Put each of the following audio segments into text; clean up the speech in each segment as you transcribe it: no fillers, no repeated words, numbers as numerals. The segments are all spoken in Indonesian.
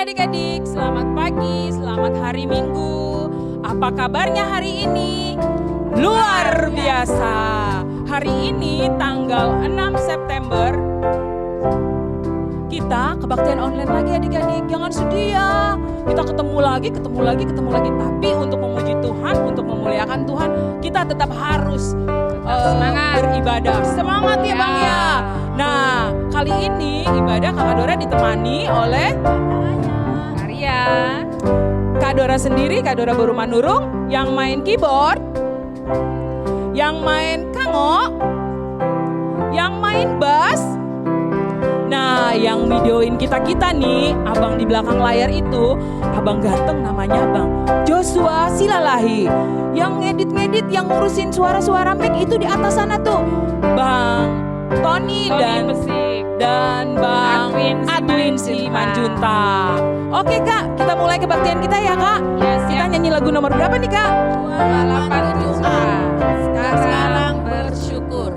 Hai adik-adik, selamat pagi, selamat hari Minggu. Apa kabarnya hari ini? Luar biasa. Hari ini tanggal 6 September kita kebaktian online lagi adik-adik. Jangan sedih ya. Kita ketemu lagi. Tapi untuk memuji Tuhan, untuk memuliakan Tuhan, kita tetap harus semangat beribadah. Semangat ya Bang ya. Nah, kali ini ibadah Kakak Dora ditemani oleh Maria. Kak Dora sendiri, Kak Dora Boru Manurung, yang main keyboard, yang main kango, yang main bass. Nah, yang videoin kita nih, abang di belakang layar itu, abang ganteng namanya Bang Joshua Silalahi. Yang ngedit-ngedit, yang ngurusin suara-suara mic itu di atas sana tuh, Bang Tony dan Bang Adwin Simanjunta. Oke Kak, kita mulai kebaktian kita ya Kak. Kita nyanyi lagu nomor berapa nih Kak? 287A. Sekarang bersyukur.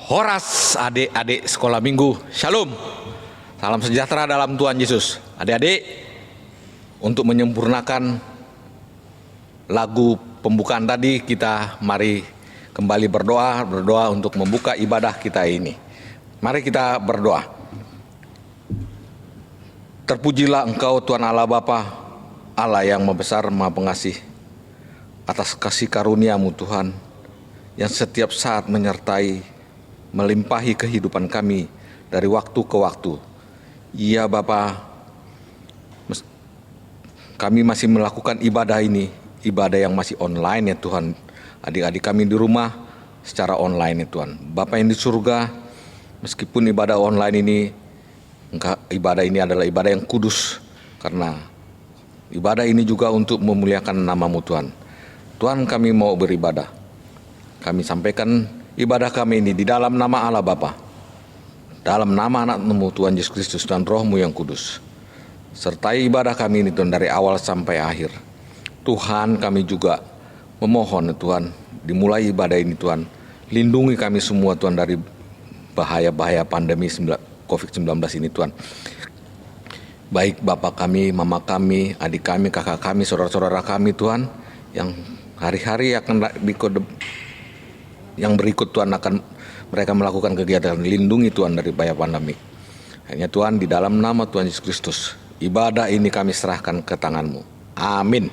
Horas adik-adik sekolah minggu, Shalom. Salam sejahtera dalam Tuhan Yesus. Adik-adik, untuk menyempurnakan lagu pembukaan tadi, kita mari kembali berdoa untuk membuka ibadah kita ini. Mari kita berdoa. Terpujilah Engkau Tuhan Allah Bapa, Allah yang Maha Besar, Maha Pengasih, atas kasih karunia-Mu Tuhan, yang setiap saat menyertai melimpahi kehidupan kami dari waktu ke waktu. Ya Bapa, kami masih melakukan ibadah ini, ibadah yang masih online ya Tuhan. Adik-adik kami di rumah secara online ya Tuhan. Bapa yang di surga, meskipun ibadah online ini, ibadah ini adalah ibadah yang kudus, karena ibadah ini juga untuk memuliakan nama-Mu Tuhan. Tuhan, kami mau beribadah. Kami sampaikan ibadah kami ini di dalam nama Allah Bapa, dalam nama anak-Mu Tuhan Yesus Kristus dan Roh-Mu yang kudus. Sertai ibadah kami ini Tuhan dari awal sampai akhir. Tuhan, kami juga memohon Tuhan, dimulai ibadah ini Tuhan, lindungi kami semua Tuhan dari bahaya-bahaya pandemi COVID-19 ini Tuhan. Baik Bapak kami, Mama kami, adik kami, kakak kami, saudara-saudara kami Tuhan, yang hari-hari akan yang berikut Tuhan akan mereka melakukan kegiatan, lindungi Tuhan dari bahaya pandemi. Hanya Tuhan, di dalam nama Tuhan Yesus Kristus, ibadah ini kami serahkan ke tangan-Mu. Amin.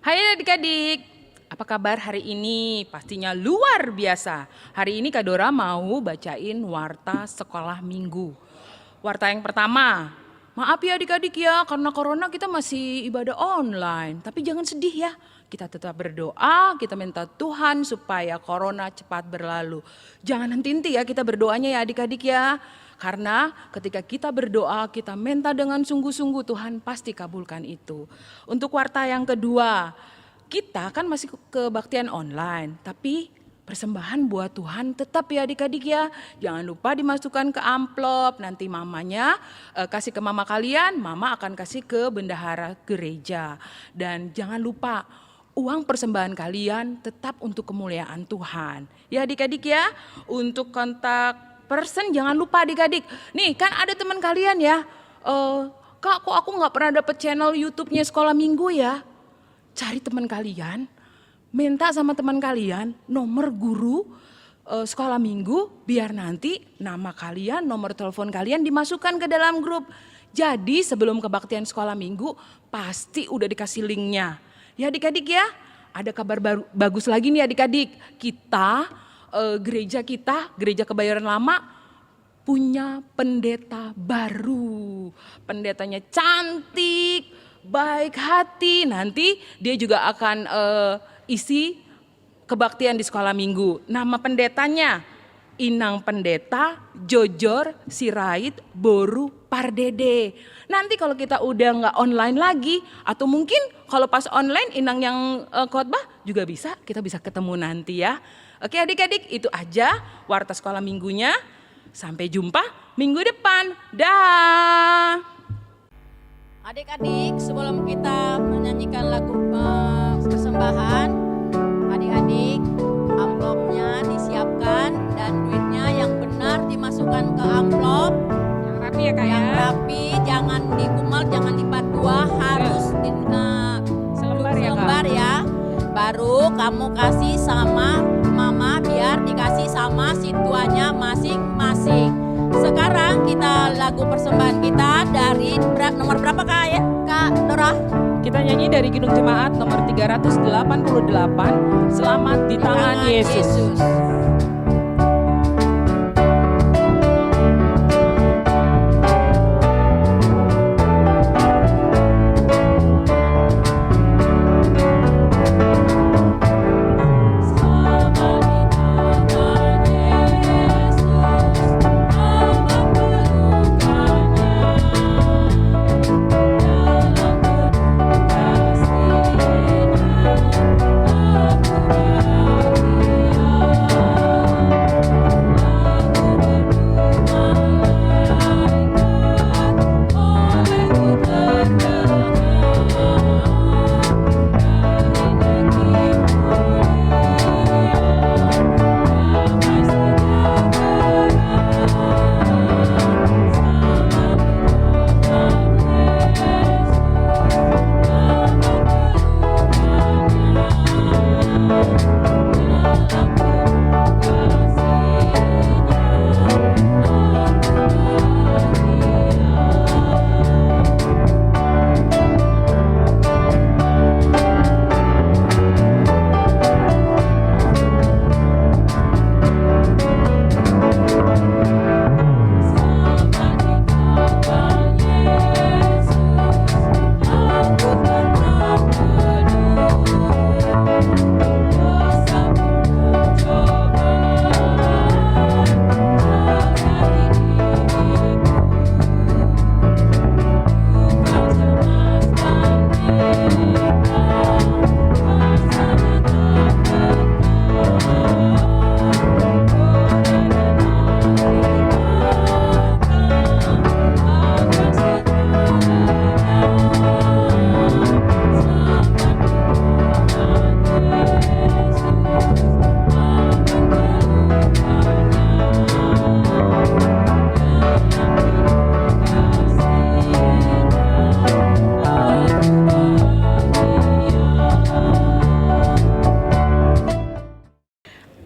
Hai adik-adik, apa kabar hari ini? Pastinya luar biasa. Hari ini Kak Dora mau bacain warta sekolah minggu. Warta yang pertama, maaf ya adik-adik ya, karena corona kita masih ibadah online. Tapi jangan sedih ya, kita tetap berdoa, kita minta Tuhan supaya corona cepat berlalu. Jangan henti-henti ya kita berdoanya ya adik-adik ya. Karena ketika kita berdoa, kita minta dengan sungguh-sungguh, Tuhan pasti kabulkan itu. Untuk warta yang kedua, kita kan masih kebaktian online, tapi persembahan buat Tuhan tetap ya adik-adik ya. Jangan lupa dimasukkan ke amplop, nanti mamanya kasih ke mama kalian, mama akan kasih ke bendahara gereja. Dan jangan lupa uang persembahan kalian tetap untuk kemuliaan Tuhan. Ya adik-adik ya, untuk kontak person jangan lupa adik-adik. Nih kan ada teman kalian ya, Kak kok aku gak pernah dapet channel YouTube-nya sekolah minggu ya. Cari teman kalian, minta sama teman kalian nomor guru sekolah minggu, biar nanti nama kalian, nomor telepon kalian dimasukkan ke dalam grup. Jadi sebelum kebaktian sekolah minggu pasti udah dikasih linknya. Ya adik-adik ya, ada kabar bagus lagi nih adik-adik. Gereja kita, Gereja Kebayoran Lama punya pendeta baru. Pendetanya cantik, baik hati. Nanti dia juga akan isi kebaktian di sekolah minggu. Nama pendetanya Inang Pendeta Jojor Sirait Boru Pardede. Nanti kalau kita udah nggak online lagi, atau mungkin kalau pas online Inang yang khotbah juga bisa, kita bisa ketemu nanti ya. Oke adik-adik, itu aja warta sekolah minggunya. Sampai jumpa minggu depan. Dah. Adik-adik, sebelum kita menyanyikan lagu persembahan, adik-adik amplopnya disiapkan dan duitnya yang benar dimasukkan ke amplop. Yang rapi ya Kak ya. Yang rapi, jangan dikumal, jangan lipat dua, harus selembar ya. Baru kamu kasih sama mama biar dikasih sama si tuanya masing-masing. Sekarang kita lagu persembahan kita dari nomor berapa Kak Dora? Kita nyanyi dari Kidung Jemaat nomor 388, Selamat di Tangan Yesus.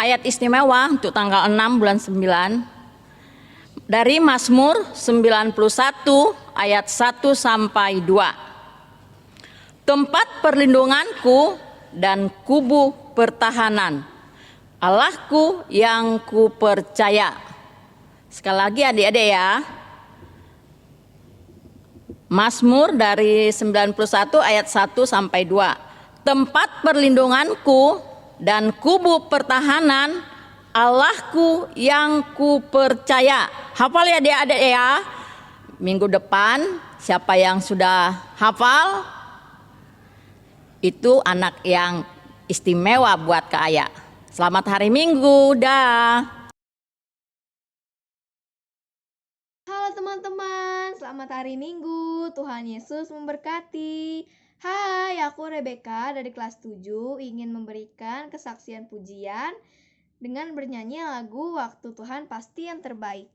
Ayat istimewa untuk tanggal 6 bulan 9 dari Mazmur 91 ayat 1 sampai 2. tempat perlindunganku dan kubu pertahanan, Allahku yang kupercaya. Sekali lagi adik-adik ya. Mazmur dari 91 ayat 1 sampai 2. Tempat perlindunganku dan kubu pertahanan, Allahku yang kupercaya. Hafal ya adik-adik ya. Minggu depan siapa yang sudah hafal, itu anak yang istimewa buat Kak Aya. Selamat hari Minggu, dah. Halo teman-teman, selamat hari Minggu. Tuhan Yesus memberkati. Hai, aku Rebecca dari kelas 7 ingin memberikan kesaksian pujian dengan bernyanyi lagu Waktu Tuhan Pasti Yang Terbaik.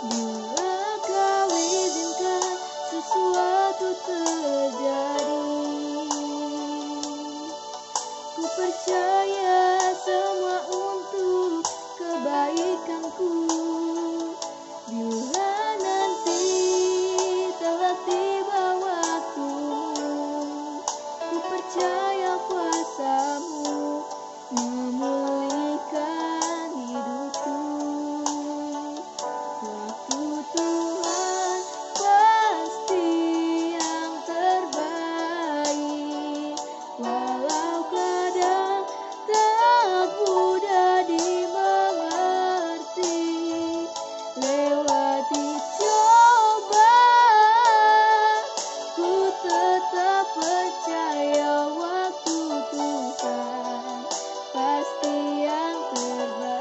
Bila kau izinkan sesuatu terjadi, ku percaya semua untuk kebaikanku. Bila nanti telah tiba waktumu, ku percaya kuasamu memulihkan hidupku. Waktu Tuhan pasti yang terbaik, walau kadang tak mudah dimengerti. Lewati cobaan, ku tetap percaya waktu Tuhan pasti yang terbaik.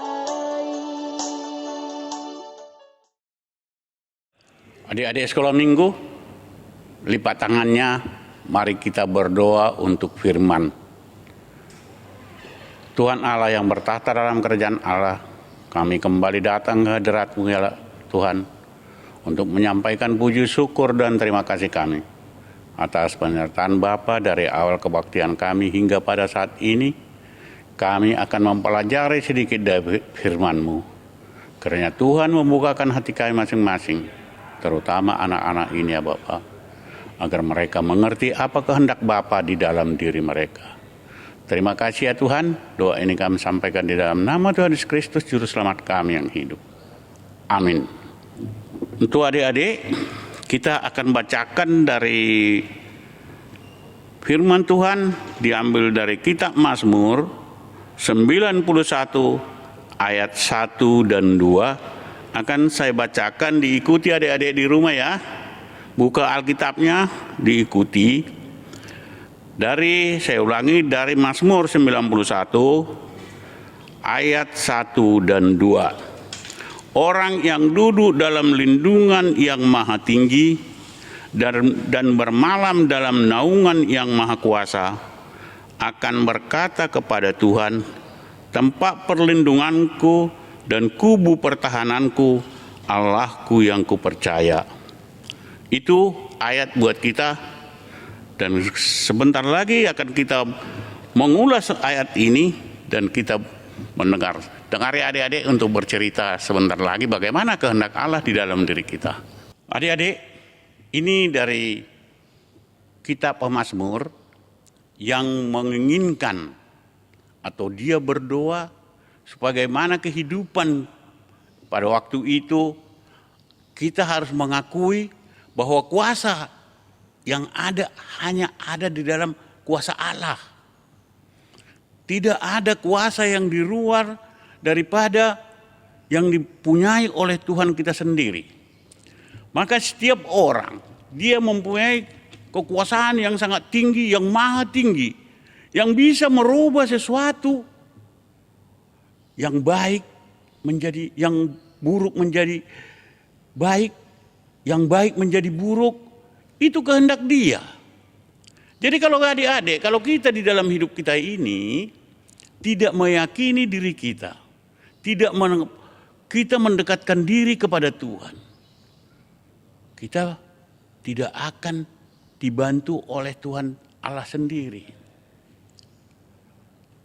Adik-adik sekolah minggu, lipat tangannya, mari kita berdoa untuk firman. Tuhan Allah yang bertahta dalam kerajaan Allah, kami kembali datang ke hadirat-Mu ya Tuhan, untuk menyampaikan puji syukur dan terima kasih kami atas penyertaan Bapa dari awal kebaktian kami hingga pada saat ini. Kami akan mempelajari sedikit dari firman-Mu, karena Tuhan membukakan hati kami masing-masing, terutama anak-anak ini ya Bapa, agar mereka mengerti apa kehendak Bapa di dalam diri mereka. Terima kasih ya Tuhan, doa ini kami sampaikan di dalam nama Tuhan Yesus Kristus, Juru Selamat kami yang hidup. Amin. Untuk adik-adik, kita akan bacakan dari firman Tuhan diambil dari kitab Mazmur 91 ayat 1 dan 2. Akan saya bacakan, diikuti adik-adik di rumah ya. Buka Alkitabnya, diikuti. Saya ulangi, dari Mazmur 91 ayat 1 dan 2. Orang yang duduk dalam lindungan yang maha tinggi dan bermalam dalam naungan yang maha kuasa akan berkata kepada Tuhan, tempat perlindunganku dan kubu pertahananku, Allahku yang kupercaya. Itu ayat buat kita, dan sebentar lagi akan kita mengulas ayat ini dan kita mendengar. Dengar ya adik-adik untuk bercerita sebentar lagi bagaimana kehendak Allah di dalam diri kita. Adik-adik, ini dari kitab Mazmur yang menginginkan atau dia berdoa sebagaimana kehidupan pada waktu itu. Kita harus mengakui bahwa kuasa yang ada hanya ada di dalam kuasa Allah. Tidak ada kuasa yang di luar daripada yang dipunyai oleh Tuhan kita sendiri. Maka setiap orang, dia mempunyai kekuasaan yang sangat tinggi, yang maha tinggi, yang bisa merubah sesuatu yang baik menjadi yang buruk menjadi baik, yang baik menjadi buruk. Itu kehendak Dia. Jadi kalau adik-adik, kalau kita di dalam hidup kita ini tidak meyakini diri kita, kita mendekatkan diri kepada Tuhan, kita tidak akan dibantu oleh Tuhan Allah sendiri.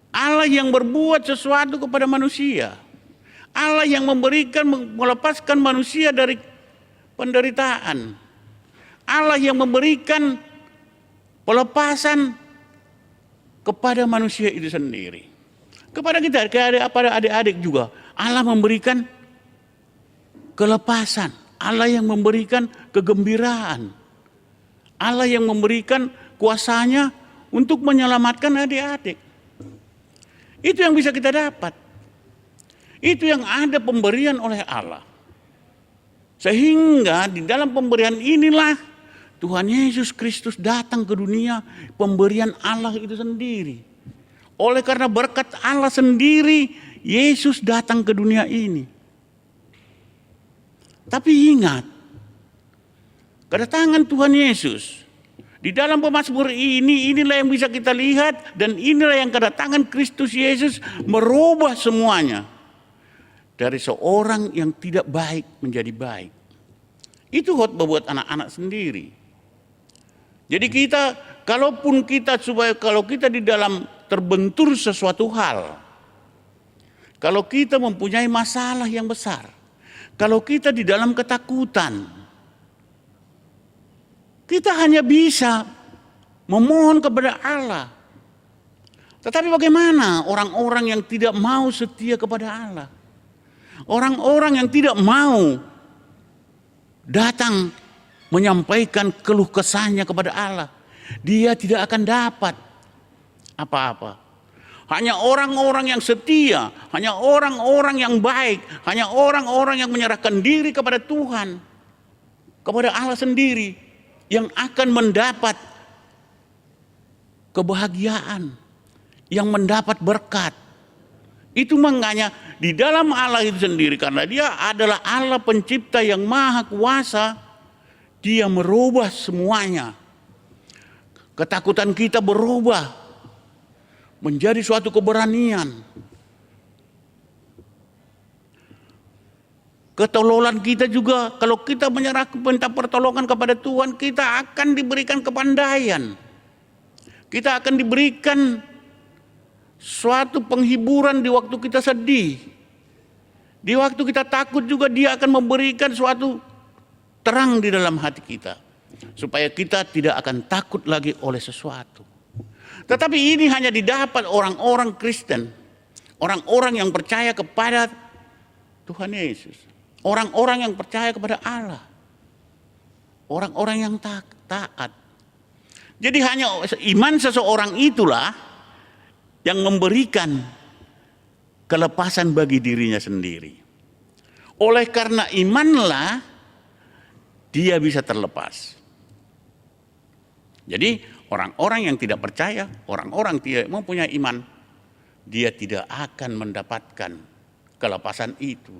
Allah yang berbuat sesuatu kepada manusia. Allah yang melepaskan manusia dari penderitaan. Allah yang memberikan pelepasan kepada manusia itu sendiri. Kepada kita, kepada adik-adik juga. Allah memberikan kelepasan. Allah yang memberikan kegembiraan. Allah yang memberikan kuasanya untuk menyelamatkan adik-adik. Itu yang bisa kita dapat. Itu yang ada pemberian oleh Allah. Sehingga di dalam pemberian inilah Tuhan Yesus Kristus datang ke dunia, pemberian Allah itu sendiri. Oleh karena berkat Allah sendiri, Yesus datang ke dunia ini. Tapi ingat, kedatangan Tuhan Yesus di dalam pemazmur ini, inilah yang bisa kita lihat, dan inilah yang kedatangan Kristus Yesus merubah semuanya. Dari seorang yang tidak baik menjadi baik. Itu khotbah buat anak-anak sendiri. Jadi kita, kalau kita di dalam terbentur sesuatu hal, kalau kita mempunyai masalah yang besar, kalau kita di dalam ketakutan, kita hanya bisa memohon kepada Allah. Tetapi bagaimana orang-orang yang tidak mau setia kepada Allah? Orang-orang yang tidak mau datang menyampaikan keluh kesahnya kepada Allah, dia tidak akan dapat apa-apa. Hanya orang-orang yang setia, hanya orang-orang yang baik, hanya orang-orang yang menyerahkan diri kepada Tuhan, kepada Allah sendiri, yang akan mendapat kebahagiaan, yang mendapat berkat. Itu makanya di dalam Allah itu sendiri, karena dia adalah Allah pencipta yang maha kuasa, dia merubah semuanya. Ketakutan kita berubah menjadi suatu keberanian. Ketololan kita juga, kalau kita minta pertolongan kepada Tuhan, kita akan diberikan kepandaian. Kita akan diberikan suatu penghiburan di waktu kita sedih. Di waktu kita takut juga dia akan memberikan suatu terang di dalam hati kita. Supaya kita tidak akan takut lagi oleh sesuatu. Tetapi ini hanya didapat orang-orang Kristen. Orang-orang yang percaya kepada Tuhan Yesus. Orang-orang yang percaya kepada Allah. Orang-orang yang taat. Jadi hanya iman seseorang itulah yang memberikan kelepasan bagi dirinya sendiri. Oleh karena imanlah dia bisa terlepas. Jadi orang-orang yang tidak percaya, orang-orang tidak mempunyai iman, dia tidak akan mendapatkan kelepasan itu.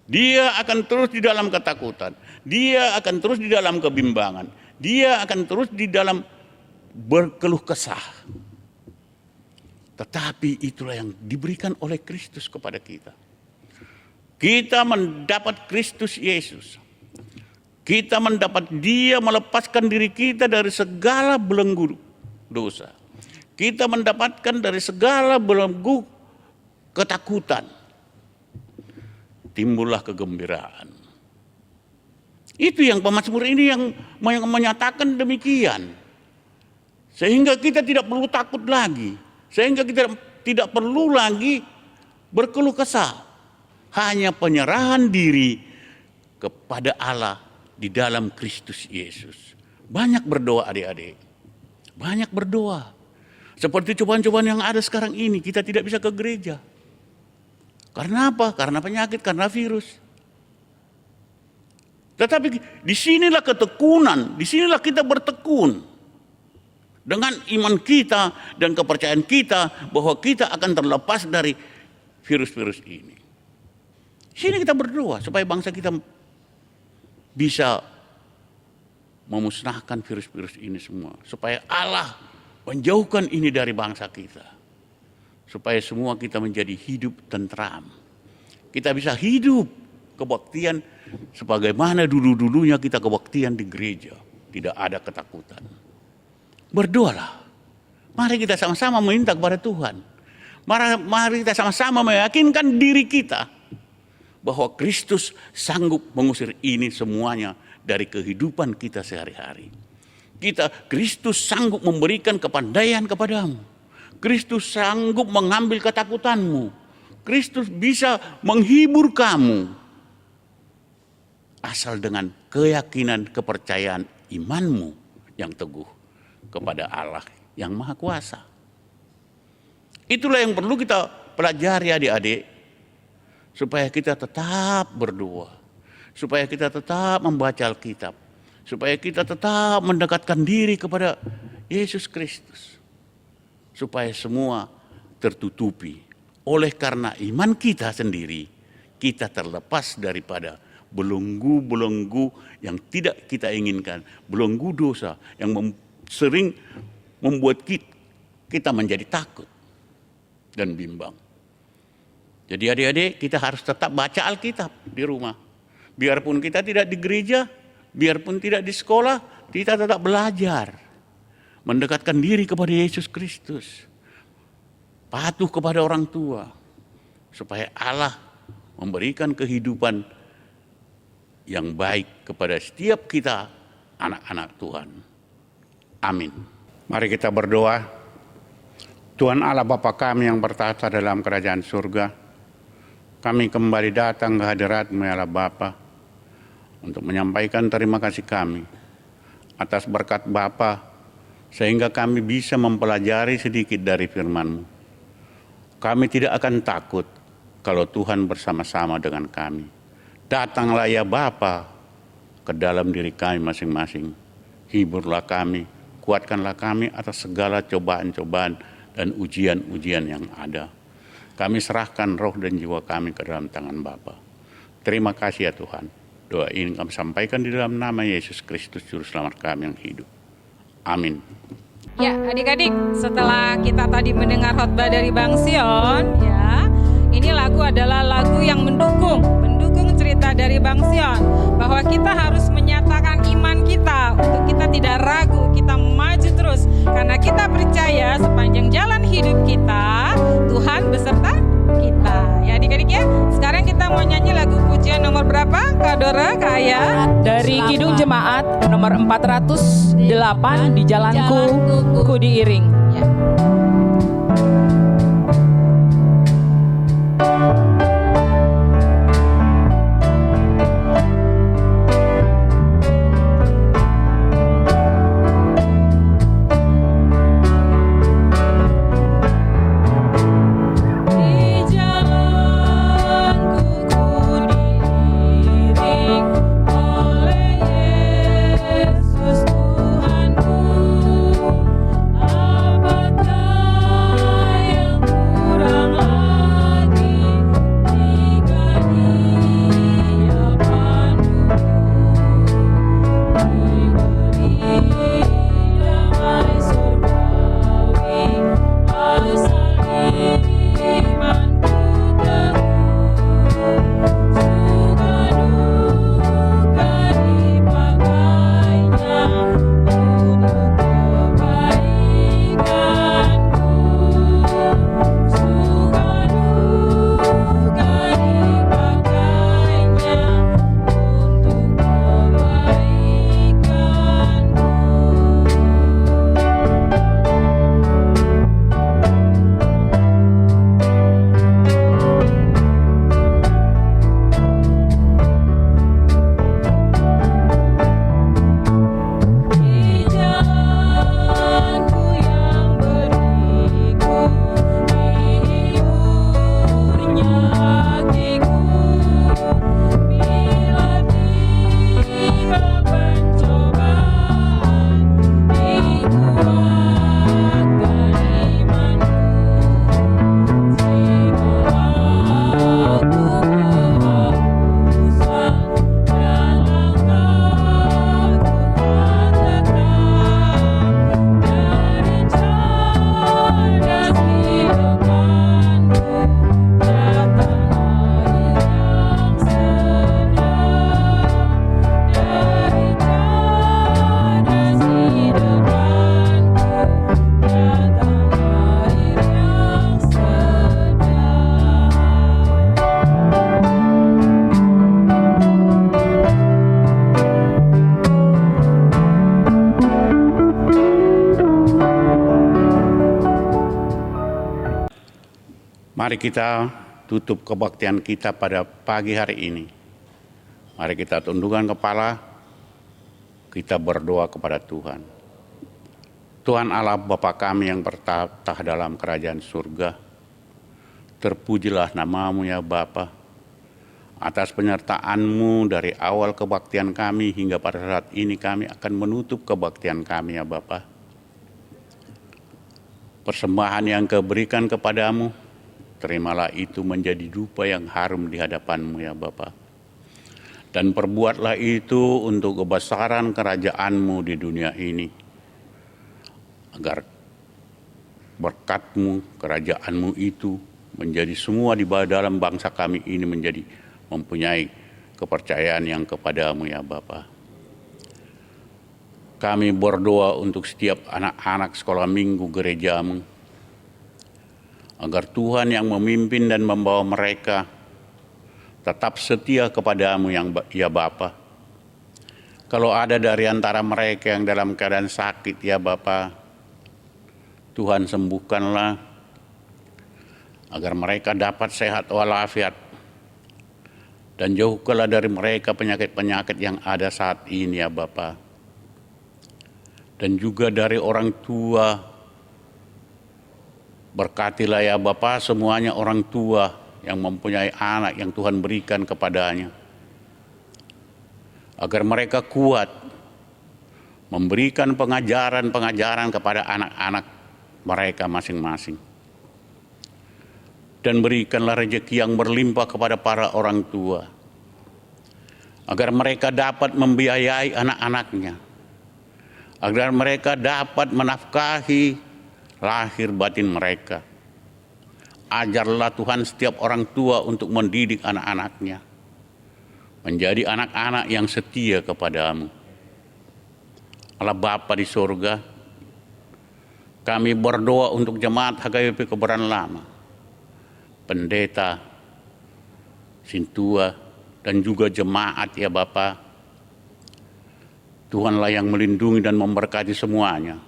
Dia akan terus di dalam ketakutan, dia akan terus di dalam kebimbangan, dia akan terus di dalam berkeluh kesah. Tetapi itulah yang diberikan oleh Kristus kepada kita. Kita mendapat Kristus Yesus. Kita mendapat dia melepaskan diri kita dari segala belenggu dosa. Kita mendapatkan dari segala belenggu ketakutan. Timbullah kegembiraan. Itu yang pemazmur ini yang menyatakan demikian. Sehingga kita tidak perlu takut lagi. Sehingga kita tidak perlu lagi berkeluh kesah. Hanya penyerahan diri kepada Allah di dalam Kristus Yesus. Banyak berdoa adik-adik. Banyak berdoa. Seperti cobaan-cobaan yang ada sekarang ini, kita tidak bisa ke gereja. Karena apa? Karena penyakit, karena virus. Tetapi disinilah ketekunan, disinilah kita bertekun. Dengan iman kita dan kepercayaan kita bahwa kita akan terlepas dari virus-virus ini. Sini kita berdoa supaya bangsa kita bisa memusnahkan virus-virus ini semua. Supaya Allah menjauhkan ini dari bangsa kita. Supaya semua kita menjadi hidup tentram. Kita bisa hidup kebaktian sebagaimana dulu-dulunya kita kebaktian di gereja, tidak ada ketakutan. Berdoalah. Mari kita sama-sama meminta kepada Tuhan. Mari kita sama-sama meyakinkan diri kita bahwa Kristus sanggup mengusir ini semuanya dari kehidupan kita sehari-hari. Kristus sanggup memberikan kepandaian kepadamu. Kristus sanggup mengambil ketakutanmu. Kristus bisa menghibur kamu. Asal dengan keyakinan, kepercayaan imanmu yang teguh kepada Allah yang Maha Kuasa. Itulah yang perlu kita pelajari adik-adik, supaya kita tetap berdoa, supaya kita tetap membaca Alkitab, supaya kita tetap mendekatkan diri kepada Yesus Kristus, supaya semua tertutupi oleh karena iman kita sendiri. Kita terlepas daripada belenggu-belenggu yang tidak kita inginkan, belenggu dosa yang sering membuat kita menjadi takut dan bimbang. Jadi adik-adik, kita harus tetap baca Alkitab di rumah. Biarpun kita tidak di gereja, biarpun tidak di sekolah, kita tetap belajar. Mendekatkan diri kepada Yesus Kristus. Patuh kepada orang tua. Supaya Allah memberikan kehidupan yang baik kepada setiap kita, anak-anak Tuhan. Amin. Mari kita berdoa. Tuhan Allah Bapa kami yang bertahta dalam kerajaan surga, kami kembali datang ke hadirat-Mu ya Allah Bapa untuk menyampaikan terima kasih kami atas berkat Bapa sehingga kami bisa mempelajari sedikit dari firman-Mu. Kami tidak akan takut kalau Tuhan bersama-sama dengan kami. Datanglah ya Bapa ke dalam diri kami masing-masing. Hiburlah kami, kuatkanlah kami atas segala cobaan-cobaan dan ujian-ujian yang ada. Kami serahkan roh dan jiwa kami ke dalam tangan Bapa. Terima kasih ya Tuhan. Doa ini kami sampaikan di dalam nama Yesus Kristus, Juru Selamat kami yang hidup. Amin. Ya, adik-adik, setelah kita tadi mendengar khotbah dari Bang Sion, ya, ini lagu adalah lagu yang mendukung cerita dari Bang Sion, bahwa kita harus menyatakan iman kita, untuk kita tidak ragu, kita maju terus, karena kita percaya sepanjang jalan hidup kita, Tuhan beserta kita. Ya adik-adik ya, sekarang kita mau nyanyi lagu pujian nomor berapa? Kak Dora, Kak Aya? Dari Kidung Jemaat nomor 408, di jalanku ku diiring. Ya. Yesus Tuhanku, apakah Mari kita tutup kebaktian kita pada pagi hari ini. Mari kita tundukkan kepala, kita berdoa kepada Tuhan. Tuhan Allah Bapa kami yang bertahta dalam kerajaan surga, terpujilah nama-Mu ya Bapa, atas penyertaan-Mu dari awal kebaktian kami hingga pada saat ini kami akan menutup kebaktian kami ya Bapa. Persembahan yang Kau berikan kepadamu, terimalah itu menjadi dupa yang harum di hadapan-Mu ya Bapa. Dan perbuatlah itu untuk kebesaran kerajaan-Mu di dunia ini, agar berkat-Mu, kerajaan-Mu itu menjadi semua di dalam bangsa kami ini menjadi mempunyai kepercayaan yang kepada-Mu ya Bapa. Kami berdoa untuk setiap anak-anak sekolah minggu gereja-Mu, agar Tuhan yang memimpin dan membawa mereka tetap setia kepada-Mu yang ya Bapa. Kalau ada dari antara mereka yang dalam keadaan sakit ya Bapa, Tuhan sembuhkanlah, agar mereka dapat sehat walafiat, dan jauhkanlah dari mereka penyakit-penyakit yang ada saat ini ya Bapa. Dan juga dari orang tua, berkatilah ya Bapa semuanya orang tua yang mempunyai anak yang Tuhan berikan kepadanya, agar mereka kuat memberikan pengajaran-pengajaran kepada anak-anak mereka masing-masing. Dan berikanlah rezeki yang berlimpah kepada para orang tua, agar mereka dapat membiayai anak-anaknya, agar mereka dapat menafkahi lahir batin mereka. Ajarlah Tuhan setiap orang tua untuk mendidik anak-anaknya menjadi anak-anak yang setia kepada-Mu. Allah Bapa di surga, kami berdoa untuk jemaat HKBP Kebayoran Lama, pendeta, sintua, dan juga jemaat ya Bapa. Tuhanlah yang melindungi dan memberkati semuanya.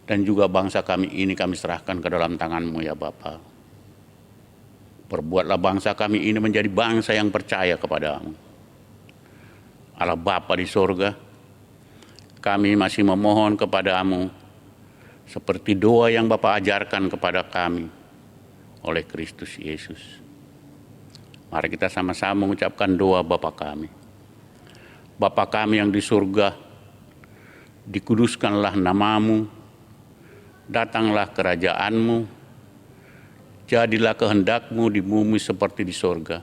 Dan juga bangsa kami ini kami serahkan ke dalam tangan-Mu ya Bapa. Perbuatlah bangsa kami ini menjadi bangsa yang percaya kepada-Mu. Allah Bapa di surga, kami masih memohon kepada-Mu seperti doa yang Bapa ajarkan kepada kami oleh Kristus Yesus. Mari kita sama-sama mengucapkan doa Bapa kami. Bapa kami yang di surga, dikuduskanlah nama-Mu, datanglah kerajaan-Mu, jadilah kehendak-Mu di bumi seperti di surga.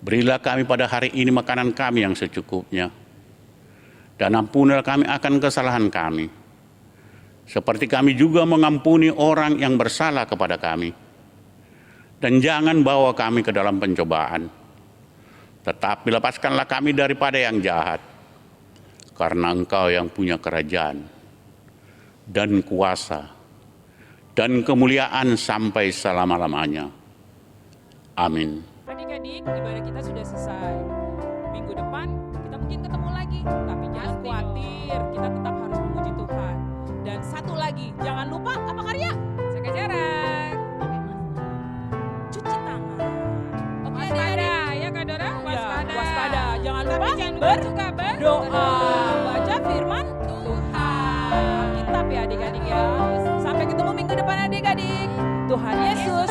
Berilah kami pada hari ini makanan kami yang secukupnya, dan ampunilah kami akan kesalahan kami, seperti kami juga mengampuni orang yang bersalah kepada kami. Dan jangan bawa kami ke dalam pencobaan, tetapi lepaskanlah kami daripada yang jahat, karena Engkau yang punya kerajaan dan kuasa dan kemuliaan sampai selama-lamanya. Amin. Adik-adik, ibadah kita sudah selesai. Minggu depan kita mungkin ketemu lagi, tapi jangan khawatir, kita tetap harus memuji Tuhan. Dan satu lagi, jangan lupa apa Karya? Jaga jarak, cuci tangan. Oke, waspada ya Kak Dora, waspada. Waspada. Jangan lupa berdoa, baca firman Tuhan. Kitab ya adik-adik ya. Sampai ketemu minggu depan adik-adik. Tuhan Yesus